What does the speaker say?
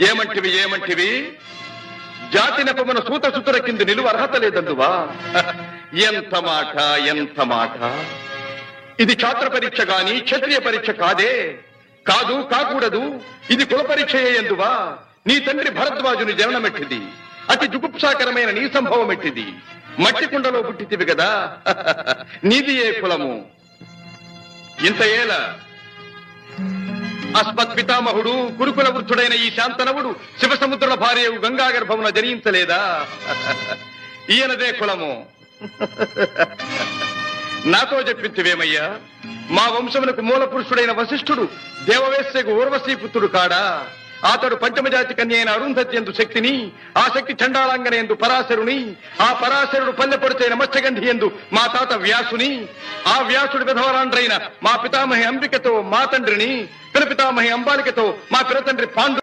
ఏమంటివి జాతి నెపమున సూత సుతుల కింద నిలువ అర్హత లేదందువా? ఎంత మాట! ఇది ఛాత్ర పరీక్ష గాని క్షత్రియ పరీక్ష కాదే. కాకూడదు. ఇది కుల పరీక్షయే ఎందువా? నీ తండ్రి భరద్వాజుని జననమెట్టిది. అతి జుగుప్సాకరమైన నీ సంభవం ఎట్టిది. మట్టి కుండలో పుట్టితివి కదా. నీది ఏ కులము? ఇంత ఏల అస్మత్ పితామహుడు కురుకుల వృద్ధుడైన ఈ శాంతనవుడు శివసముద్రుల భార్యవు గంగా గర్భమున జనించలేదా? ఈయనదే కులము. నాతో చెప్పింతివేమయ్యా? మా వంశమునకు మూల పురుషుడైన వశిష్ఠుడు దేవవేశ్యకు ఊర్వశీ పుత్రుడు కాడా? అతడు పంచమజాతి కన్య అయిన అరుంధతి ఎందు శక్తిని, ఆ శక్తి చండాళంగన ఎందు పరాశరుని, ఆ పరాశరుడు పల్లెపొడిచైన మత్స్యగంధి ఎందు మా తాత వ్యాసుని, ఆ వ్యాసుడు విధవరాండ్రైన మా పితామహి అంబికతో మా తండ్రిని, పితామహి అంబాలికతో మా పిరతండ్రి పాండు